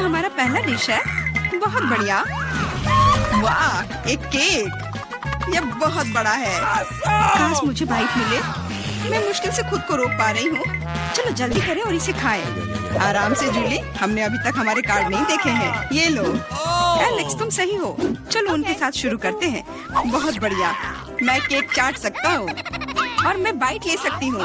हमारा पहला डिश है। बहुत बढ़िया। वाह, एक केक। यह बहुत बड़ा है। काश मुझे बाइट मिले। मैं मुश्किल से खुद को रोक पा रही हूँ। चलो जल्दी करें और इसे खाएं। आराम से जूली, हमने अभी तक हमारे कार्ड नहीं देखे हैं। ये लो। एलेक्स, तुम सही हो। चलो उनके साथ शुरू करते हैं। बहुत बढ़िया। मैं केक चाट सकता हूँ और मैं बाइट ले सकती हूँ।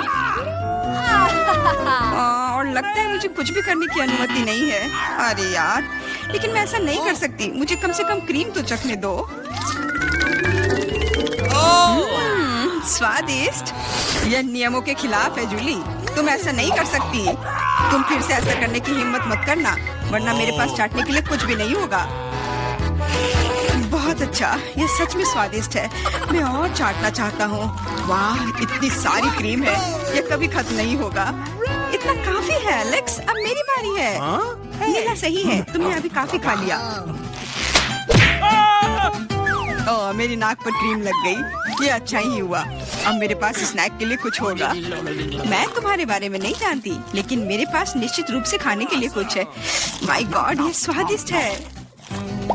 और लगता है मुझे कुछ भी करने की अनुमति नहीं है। अरे यार, लेकिन मैं ऐसा नहीं कर सकती। मुझे कम से कम क्रीम तो चखने दो। स्वादिष्ट। यह नियमों के खिलाफ है जूली। तुम ऐसा नहीं कर सकती। तुम फिर से ऐसा करने की हिम्मत मत करना, वरना मेरे पास चाटने के लिए कुछ भी नहीं होगा। बहुत अच्छा, यह सच में स्वादिष्ट है। मैं और चाटना चाहता हूँ। वाह, इतनी सारी क्रीम है। यह कभी खत्म नहीं होगा। इतना काफी है एलेक्स। अब मेरी बारी है। नीला सही है, तुमने अभी काफी खा लिया। ओह, मेरी नाक पर क्रीम लग गई। ये अच्छा ही हुआ। अब मेरे पास स्नैक के लिए कुछ होगा। मैं तुम्हारे बारे में नहीं जानती, लेकिन मेरे पास निश्चित रूप से खाने के लिए कुछ है। माय गॉड, ये स्वादिष्ट है।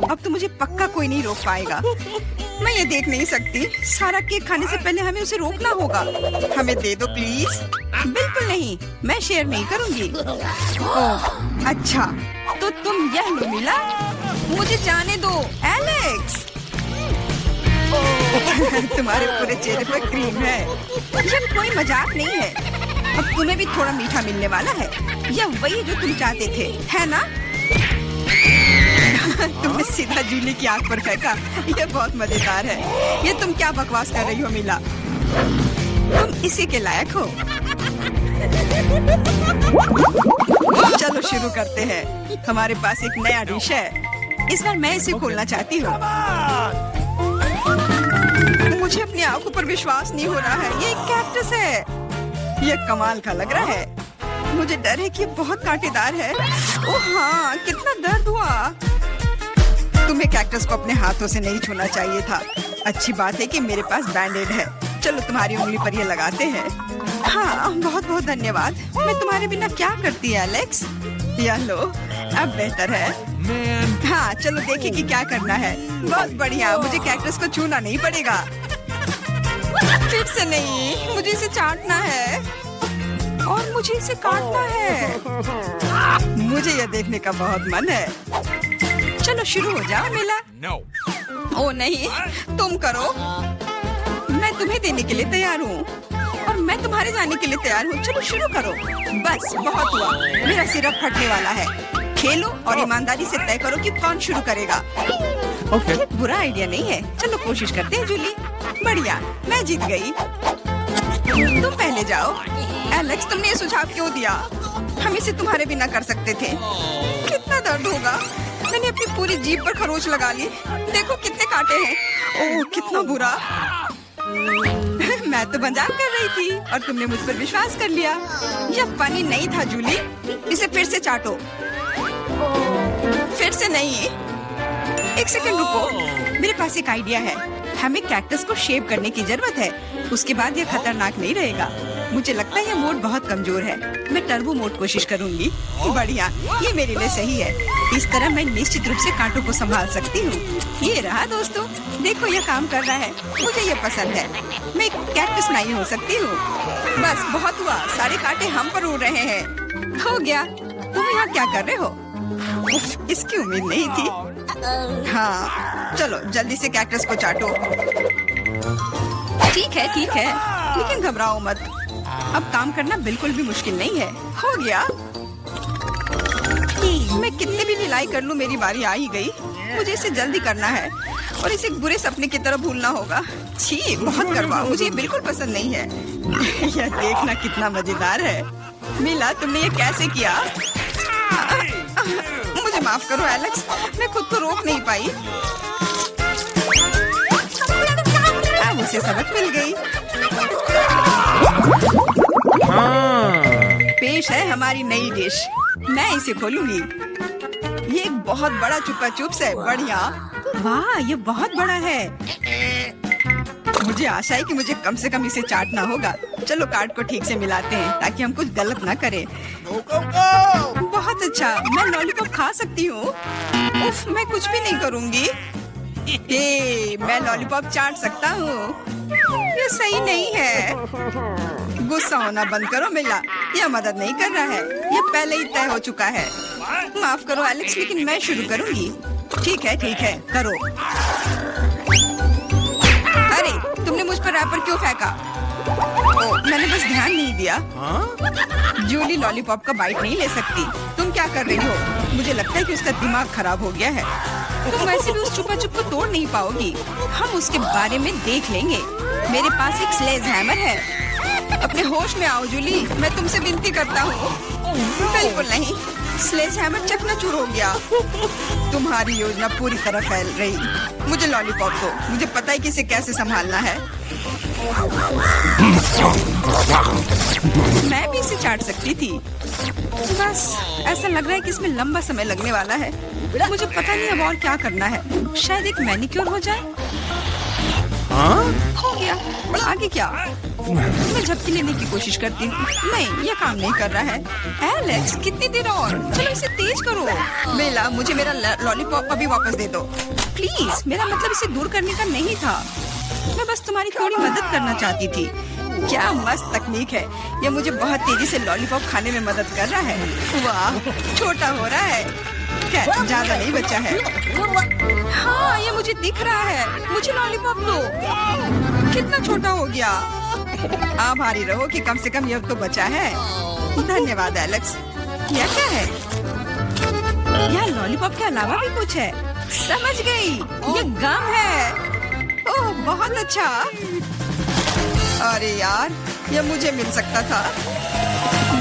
अब तो मुझे पक्का कोई नहीं रोक पाएगा। मैं ये देख नहीं सकती। सारा केक खाने से पहले हमें उसे रोकना होगा। हमें दे दो प्लीज। बिल्कुल नहीं, मैं शेयर नहीं करूंगी। ओह, अच्छा, तो तुम यह लो मिला। मुझे जाने दो एलेक्स। तुम्हारे पूरे चेहरे पर क्रीम है। ये कोई मजाक नहीं है। अब तुम्हें भी थोड़ा मीठा मिलने वाला है। यह वही जो तुम चाहते थे, है ना? तुमने सीधा जूली की आंख पर फेंका। यह बहुत मजेदार है। ये तुम क्या बकवास कर रही हो मिला? तुम इसी के लायक हो। चलो शुरू करते हैं। हमारे पास एक नया डिश है। इस बार मैं इसे खोलना चाहती हूँ। मुझे अपनी आंखों पर विश्वास नहीं हो रहा है। ये एक कैक्टस है। ये कमाल का लग रहा है। मुझे डर है कि ये बहुत कांटेदार है। ओह हाँ, कितना दर्द हुआ। तुम्हें कैक्टस को अपने हाथों से नहीं छूना चाहिए था। अच्छी बात है कि मेरे पास बैंडेड है। चलो तुम्हारी उंगली पर ये लगाते हैं। हाँ, बहुत बहुत धन्यवाद। मैं तुम्हारे बिना क्या करती है एलेक्स? यह लो, अब बेहतर है। हाँ, चलो देखें कि क्या करना है। बहुत बढ़िया, मुझे कैक्टस को छूना नहीं पड़ेगा। फिर से नहीं, मुझे इसे चाटना है और मुझे इसे काटना है। मुझे यह देखने का बहुत मन है। चलो शुरू हो जाओ मिला। ओ नहीं, तुम करो। मैं तुम्हें देने के लिए तैयार हूँ और मैं तुम्हारे जाने के लिए तैयार हूँ। चलो शुरू करो। बस बहुत हुआ, मेरा सिर अब फटने वाला है। खेलो और ईमानदारी से तय करो कि कौन शुरू करेगा। ये बुरा आइडिया नहीं है। चलो कोशिश करते हैं जूली। बढ़िया, मैं जीत गई। तुम पहले जाओ। एलेक्स, तुमने ये सुझाव क्यों दिया? हम इसे तुम्हारे बिना कर सकते थे। कितना दर्द होगा। मैंने अपनी पूरी जीभ पर खरोच लगा ली। देखो कितने कांटे हैं। ओह, कितना बुरा। मैं तो मजाक कर रही थी और तुमने मुझ पर विश्वास कर लिया। यह फनी नहीं था जूली। इसे फिर से चाटो। फिर से नहीं। एक सेकंड रुको, मेरे पास एक आइडिया है। हमें कैक्टस को शेप करने की जरूरत है। उसके बाद यह खतरनाक नहीं रहेगा। मुझे लगता है यह मोड बहुत कमजोर है। मैं टर्बो मोड कोशिश करूंगी। बढ़िया, ये मेरे लिए सही है। इस तरह मैं निश्चित रूप से कांटों को संभाल सकती हूँ। ये रहा दोस्तों, देखो यह काम कर रहा है। मुझे ये पसंद है। मैं एक कैक्टस नहीं हो सकती हूँ। बस बहुत हुआ, सारे कांटे हम पर उड़ रहे हैं। हो गया। तुम यहाँ क्या कर रहे हो? इसकी उम्मीद नहीं थी। हाँ, चलो जल्दी से कैक्टस को चाटो। ठीक है, लेकिन घबराओ मत। अब काम करना बिल्कुल भी मुश्किल नहीं है। हो गया। मैं कितने भी ढिलाई कर लूं, मेरी बारी आ ही गई। मुझे इसे जल्दी करना है और इसे बुरे सपने की तरह भूलना होगा। छी, बहुत करवाओ। मुझे ये बिल्कुल पसंद नहीं है। यह देखना कितना मजेदार है। मिला, तुमने ये कैसे किया? मुझे माफ करो एलेक्स, मैं खुद को रोक नहीं पाई। अब उसे सबक मिल गई। पेश है हमारी नई डिश। मैं इसे खोलूंगी। ये एक बहुत बड़ा चुपा चुप्स है। बढ़िया। वाह, ये बहुत बड़ा है। मुझे आशा है कि मुझे कम से कम इसे चाटना होगा। चलो कार्ड को ठीक से मिलाते हैं ताकि हम कुछ गलत ना करें। बहुत अच्छा, मैं लॉलीपॉप खा सकती हूँ। उफ, मैं कुछ भी नहीं करूँगी। मैं लॉलीपॉप चाट सकता हूँ। ये सही नहीं है। गुस्सा होना बंद करो मिला, यह मदद नहीं कर रहा है। यह पहले ही तय हो चुका है। माफ करो एलेक्स, लेकिन मैं शुरू करूँगी। ठीक है, करो। अरे, तुमने मुझ पर रैपर क्यों फेंका? मैंने बस ध्यान नहीं दिया। जूली लॉलीपॉप का बाइट नहीं ले सकती। तुम क्या कर रही हो? मुझे लगता है कि उसका दिमाग खराब हो गया है। तुम वैसे भी उस चुपा चुप को तोड़ नहीं पाओगी। हम उसके बारे में देख लेंगे। मेरे पास एक स्लेज हैमर है। अपने होश में आओ जूली, मैं तुमसे विनती करता हूँ। बिल्कुल नहीं, स्लेज हैमर चकनाचूर हो गया। तुम्हारी योजना पूरी तरह फैल रही। मुझे लॉलीपॉप दो, मुझे पता है कि इसे कैसे संभालना है। मैं भी इसे चाट सकती थी। बस ऐसा लग रहा है कि इसमें लंबा समय लगने वाला है। मुझे पता नहीं अब और क्या करना है। शायद एक मैनिक्योर हो जाए। हो गया, आगे क्या? मैं झपकी लेने की कोशिश करती हूँ। नहीं, ये काम नहीं कर रहा है। एलेक्स, कितनी देर और? चलो इसे तेज करो। बेला, मुझे मेरा लॉलीपॉप अभी वापस दे दो प्लीज। मेरा मतलब इसे दूर करने का नहीं था। मैं बस तुम्हारी थोड़ी मदद करना चाहती थी। क्या मस्त तकनीक है। यह मुझे बहुत तेजी से लॉलीपॉप खाने में मदद कर रहा है। वाह, छोटा हो रहा है। खैर, ज्यादा नहीं बचा है। हाँ, ये मुझे दिख रहा है। मुझे लॉलीपॉप दो। कितना छोटा हो गया। आभारी रहो कि कम से कम यह तो बचा है। धन्यवाद एलेक्स। यह क्या है? यह लॉलीपॉप के अलावा भी कुछ है। समझ गई, ये गम है। ओह, बहुत अच्छा। अरे यार, यह मुझे मिल सकता था।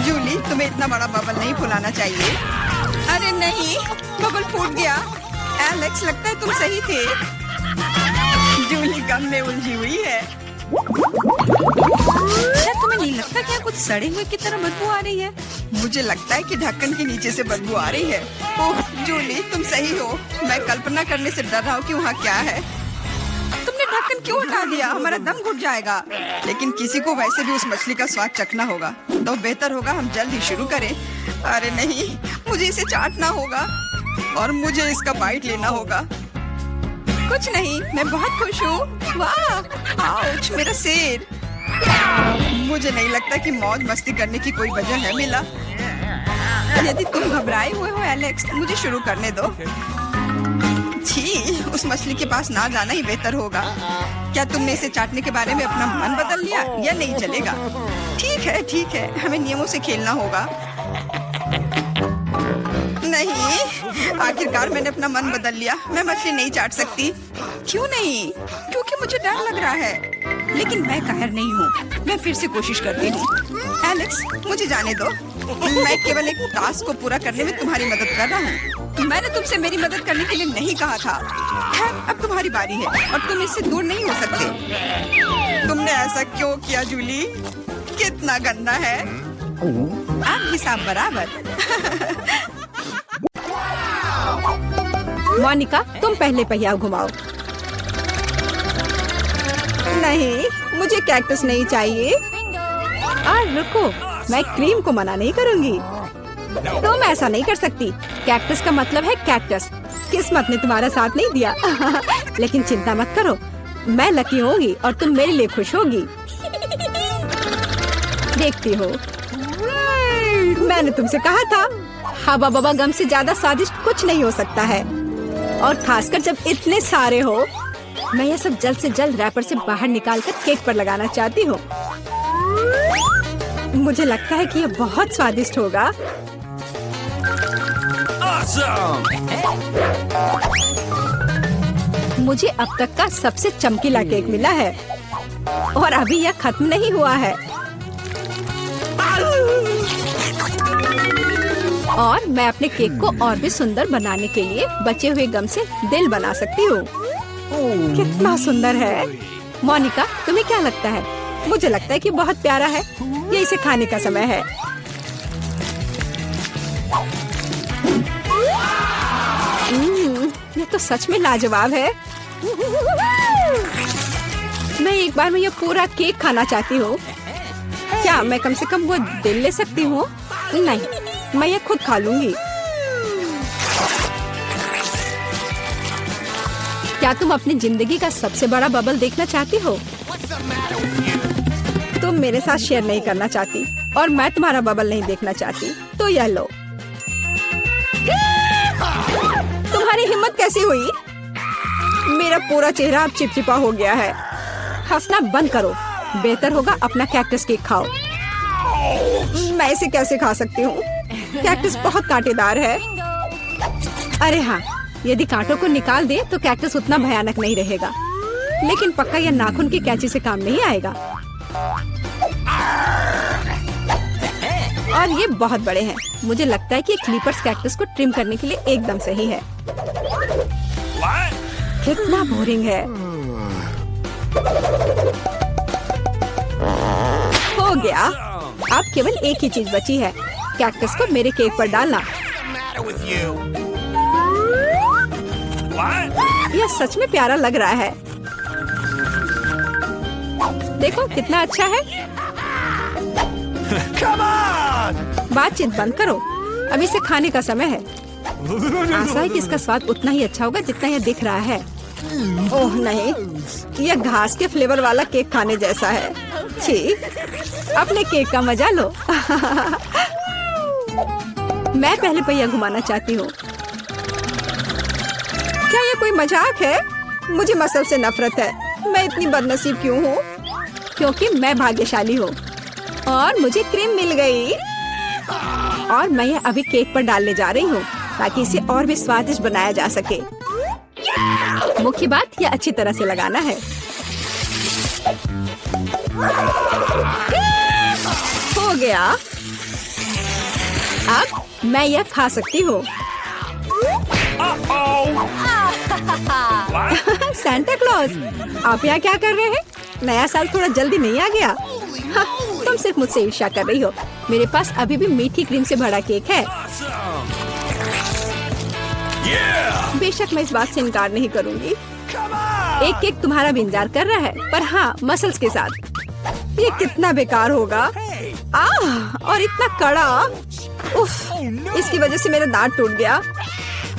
जूली, तुम्हें इतना बड़ा बबल नहीं फुलाना चाहिए। अरे नहीं, बबल फूट गया। एलेक्स, लगता है तुम सही थे। जूली गम में उलझी हुई है। क्या तुम्हें नहीं लगता क्या कुछ सड़े हुए की तरह बदबू आ रही है? मुझे लगता है कि ढक्कन के नीचे से बदबू आ रही है। ओह जूली, तुम सही हो। मैं कल्पना करने से डर रहा हूँ कि वहाँ क्या है। तुमने ढक्कन क्यों हटा दिया? हमारा दम घुट जाएगा। लेकिन किसी को वैसे भी उस मछली का स्वाद चखना होगा, तो बेहतर होगा हम जल्द ही शुरू करें। अरे नहीं, मुझे इसे चाटना होगा और मुझे इसका बाइट लेना होगा। कुछ नहीं, मैं बहुत खुश हूँ। वाह, आउच, मेरा सिर। मुझे नहीं लगता कि मौज मस्ती करने की कोई वजह है मिला। यदि तुम घबराए हुए हो एलेक्स, मुझे शुरू करने दो। छी, उस मछली के पास ना जाना ही बेहतर होगा। क्या तुमने इसे चाटने के बारे में अपना मन बदल लिया? या नहीं चलेगा? ठीक है, हमें नियमों से खेलना होगा। नहीं, आखिरकार मैंने अपना मन बदल लिया। मैं मछली नहीं चाट सकती। क्यों नहीं? क्योंकि मुझे डर लग रहा है। लेकिन मैं कायर नहीं हूँ। मैं फिर से कोशिश करती हूँ। एलेक्स, मुझे जाने दो। मैं केवल एक टास्क को पूरा करने में तुम्हारी मदद कर रहा हूँ। मैंने तुमसे मेरी मदद करने के लिए नहीं कहा था। खैर, अब तुम्हारी बारी है और तुम इससे दूर नहीं हो सकते। तुमने ऐसा क्यों किया जूली? कितना गंदा है। अब हिसाब बराबर। मोनिका, तुम पहले पहिया घुमाओ। नहीं, मुझे कैक्टस नहीं चाहिए। और रुको, मैं क्रीम को मना नहीं करूंगी। तुम ऐसा नहीं कर सकती। कैक्टस का मतलब है कैक्टस। किस्मत ने तुम्हारा साथ नहीं दिया। लेकिन चिंता मत करो, मैं लकी होगी और तुम मेरे लिए खुश होगी। देखती हो, मैंने तुमसे कहा था, हवा बबा गम से ज्यादा स्वादिष्ट कुछ नहीं हो सकता है। और खासकर जब इतने सारे हो। मैं ये सब जल्द से जल्द रैपर से बाहर निकालकर केक पर लगाना चाहती हूँ। मुझे लगता है कि यह बहुत स्वादिष्ट होगा। मुझे अब तक का सबसे चमकीला केक मिला है और अभी यह खत्म नहीं हुआ है। और मैं अपने केक को और भी सुंदर बनाने के लिए बचे हुए गम से दिल बना सकती हूँ। कितना सुंदर है। मोनिका, तुम्हें क्या लगता है? मुझे लगता है कि बहुत प्यारा है। ये इसे खाने का समय है। ये तो सच में लाजवाब है। मैं एक बार में ये पूरा केक खाना चाहती हूँ। क्या मैं कम से कम वो दिल ले सकती हूँ? नहीं, मैं ये खुद खा लूंगी। क्या तुम अपनी जिंदगी का सबसे बड़ा बबल देखना चाहती हो? तुम मेरे साथ शेयर नहीं करना चाहती और मैं तुम्हारा बबल नहीं देखना चाहती, तो यह लो। तुम्हारी हिम्मत कैसी हुई? मेरा पूरा चेहरा अब चिपचिपा हो गया है। हंसना बंद करो। बेहतर होगा अपना कैक्टस केक खाओ। मैं इसे कैसे खा सकती हूँ? कैक्टस बहुत कांटेदार है। अरे हाँ, यदि कांटों को निकाल दे तो कैक्टस उतना भयानक नहीं रहेगा, लेकिन पक्का यह नाखून की कैंची से काम नहीं आएगा। और ये बहुत बड़े हैं। मुझे लगता है कि क्लिपर्स कैक्टस को ट्रिम करने के लिए एकदम सही है। कितना बोरिंग है। हो गया। अब केवल एक ही चीज बची है, कैक्टस को मेरे केक पर डालना। यह सच में प्यारा लग रहा है। देखो कितना अच्छा है। बातचीत बंद करो, अब इसे खाने का समय है। आशा है कि इसका स्वाद उतना ही अच्छा होगा जितना यह दिख रहा है। ओह नहीं, यह घास के फ्लेवर वाला केक खाने जैसा है। छी, अपने केक का मजा लो। मैं पहले पहिया घुमाना चाहती हूँ। क्या ये कोई मजाक है? मुझे मसल से नफरत है। मैं इतनी बदनसीब क्यों हूँ? क्योंकि मैं भाग्यशाली हूँ और मुझे क्रीम मिल गई। और मैं यह अभी केक पर डालने जा रही हूँ ताकि इसे और भी स्वादिष्ट बनाया जा सके। मुख्य बात यह अच्छी तरह से लगाना है। हो गया। अब मैं यह खा सकती हूँ। सांता क्लॉज, आप यहाँ क्या कर रहे हैं? नया साल थोड़ा जल्दी नहीं आ गया? हाँ, तुम सिर्फ मुझसे ईर्ष्या कर रही हो। मेरे पास अभी भी मीठी क्रीम से भरा केक है। बेशक मैं इस बात से इनकार नहीं करूंगी। एक केक तुम्हारा भी इंतजार कर रहा है, पर हाँ, मसल्स के साथ। ये कितना बेकार होगा। और इतना कड़ा। उफ, इसकी वजह से मेरा दांत टूट गया।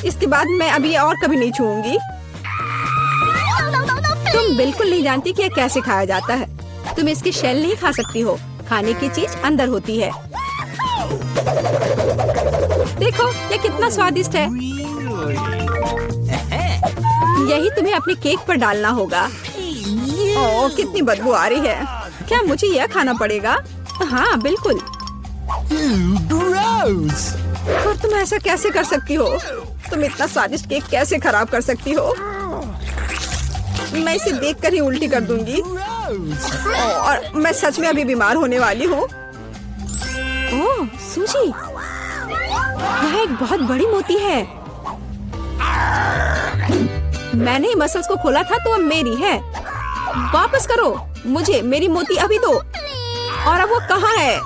इसके बाद मैं अभी और कभी नहीं छूऊंगी। तुम बिल्कुल नहीं जानती कि यह कैसे खाया जाता है। तुम इसकी शेल नहीं खा सकती हो। खाने की चीज अंदर होती है। देखो ये कितना स्वादिष्ट है। यही तुम्हें अपने केक पर डालना होगा। ओह, कितनी बदबू आ रही है। क्या मुझे यह खाना पड़ेगा? हाँ बिल्कुल। और तुम ऐसा कैसे कर सकती हो? तुम इतना स्वादिष्ट केक कैसे खराब कर सकती हो? मैं इसे देखकर ही उल्टी कर दूंगी। और मैं सच में अभी बीमार होने वाली हूँ। ओह सूजी, यह एक बहुत बड़ी मोती है। मैंने ही मसल्स को खोला था तो अब मेरी है। वापस करो मुझे मेरी मोती अभी दो। और अब वो कहाँ है?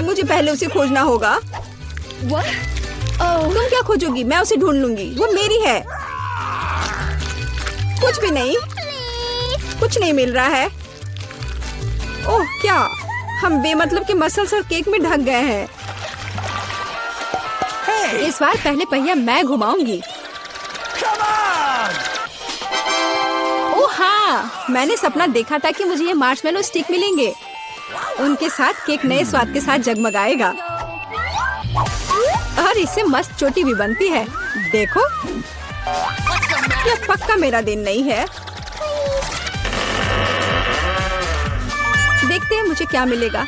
मुझे पहले उसे खोजना होगा। तुम क्या खोजोगी? मैं उसे ढूंढ लूंगी। वो मेरी है। कुछ भी नहीं, कुछ नहीं मिल रहा है। ओह क्या, हम बेमतलब के मसल्स और केक में ढक गए हैं। इस बार पहले पहिया मैं घुमाऊंगी। ओह हाँ, मैंने सपना देखा था कि मुझे ये मार्शमेलो स्टिक मिलेंगे। उनके साथ केक नए स्वाद के साथ जगमगाएगा और इससे मस्त चोटी भी बनती है। देखो, यह पक्का मेरा दिन नहीं है। देखते हैं मुझे क्या मिलेगा।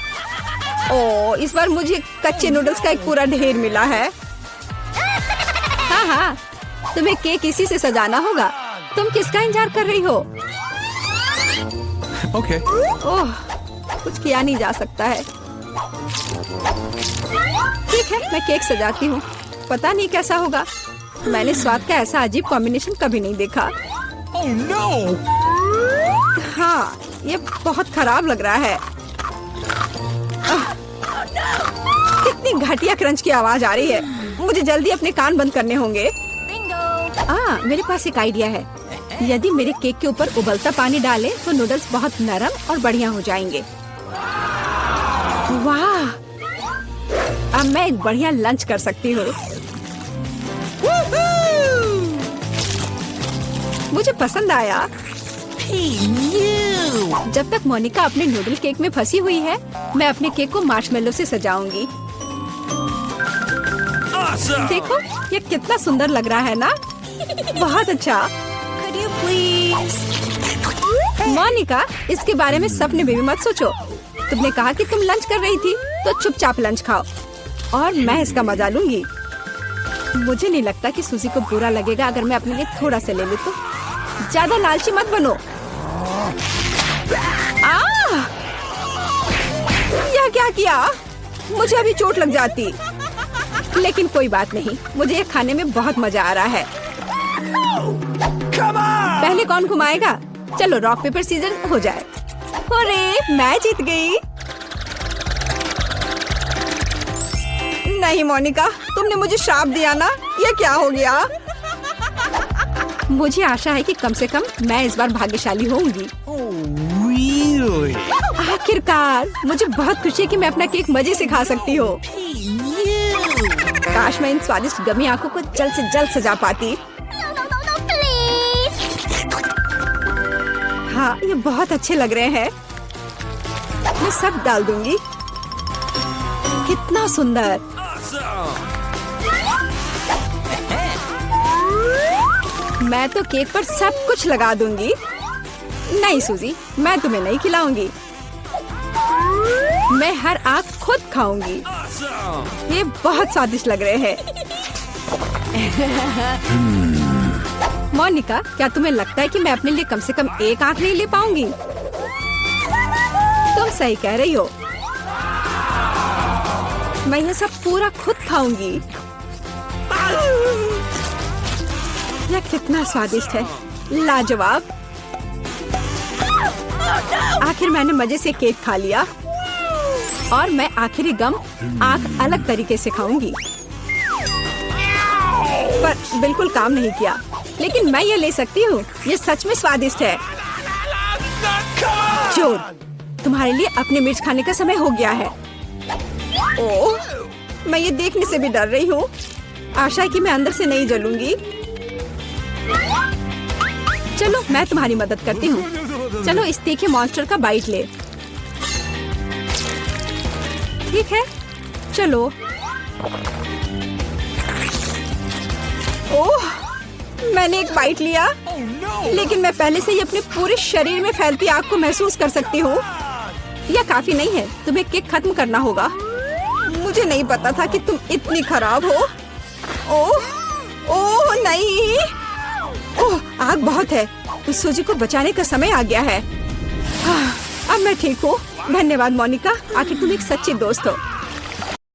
ओह, इस बार मुझे कच्चे नूडल्स का एक पूरा ढेर मिला है। हाँ हाँ, तुम्हें केक इसी से सजाना होगा। तुम किसका इंतजार कर रही हो? Okay. ओह, कुछ किया नहीं जा सकता है। ठीक है, मैं केक सजाती हूँ। पता नहीं कैसा होगा। मैंने स्वाद का ऐसा अजीब कॉम्बिनेशन कभी नहीं देखा। Oh no! हाँ, ये बहुत खराब लग रहा है। कितनी घटिया क्रंच की आवाज आ रही है। मुझे जल्दी अपने कान बंद करने होंगे। मेरे पास एक आइडिया है। यदि मेरे केक के ऊपर उबलता पानी डालें तो नूडल्स बहुत नरम और बढ़िया हो जाएंगे। वाह! अब मैं एक बढ़िया लंच कर सकती हूँ। मुझे पसंद आया। जब तक मोनिका अपने नूडल केक में फंसी हुई है, मैं अपने केक को मार्शमेलो से सजाऊंगी। Awesome! देखो, ये कितना सुंदर लग रहा है ना? बहुत अच्छा। मोनिका, इसके बारे में सपने में भी मत सोचो। तुमने कहा कि तुम लंच कर रही थी, तो चुपचाप लंच खाओ और मैं इसका मजा लूंगी। मुझे नहीं लगता कि सूजी को बुरा लगेगा अगर मैं अपने लिए थोड़ा सा ले लूं तो। ज्यादा लालची मत बनो। यह क्या किया? मुझे अभी चोट लग जाती। लेकिन कोई बात नहीं, मुझे ये खाने में बहुत मजा आ रहा है। पहले कौन घुमाएगा? चलो रॉक पेपर सीजर हो जाए। अरे मैं जीत गई। नहीं मोनिका, तुमने मुझे श्राप दिया ना? ये क्या हो गया? मुझे आशा है कि कम से कम मैं इस बार भाग्यशाली होंगी। Really? आखिरकार मुझे बहुत खुशी है कि मैं अपना केक मजे से खा सकती हूँ। काश मैं इन स्वादिष्ट गमी आंखों को जल्द से जल्द सजा पाती। हाँ, ये बहुत अच्छे लग रहे हैं। मैं सब डाल दूंगी। कितना सुंदर। मैं तो केक पर सब कुछ लगा दूंगी। नहीं सूजी, मैं तुम्हें नहीं खिलाऊंगी। मैं हर आंख खुद खाऊंगी। ये बहुत स्वादिष्ट लग रहे हैं। मोनिका, क्या तुम्हें लगता है कि मैं अपने लिए कम से कम एक आंख नहीं ले पाऊंगी? तुम सही कह रही हो। मैं ये सब पूरा खुद खाऊंगी। यह कितना स्वादिष्ट है, लाजवाब। आखिर मैंने मजे से केक खा लिया और मैं आखिरी गम आंख अलग तरीके से खाऊंगी। पर बिल्कुल काम नहीं किया, लेकिन मैं ये ले सकती हूँ। ये सच में स्वादिष्ट है। जोर, तुम्हारे लिए अपने मिर्च खाने का समय हो गया है। ओह, मैं ये देखने से भी डर रही हूँ। आशा है कि मैं अंदर से नहीं जलूंगी। चलो मैं तुम्हारी मदद करती हूँ। चलो इस तीखे मॉन्स्टर का बाइट ले। ठीक है, चलो। ओह, मैंने एक बाइट लिया, लेकिन मैं पहले से ही अपने पूरे शरीर में फैलती आग को महसूस कर सकती हूँ। यह काफी नहीं है, तुम्हें केक खत्म करना होगा। मुझे नहीं पता था कि तुम इतनी खराब हो। ओह, ओह नहीं। ओह, आग बहुत है। इस सूजी को बचाने का समय आ गया है। अब मैं ठीक हूँ। धन्यवाद मोनिका, आखिर तुम एक सच्ची दोस्त हो।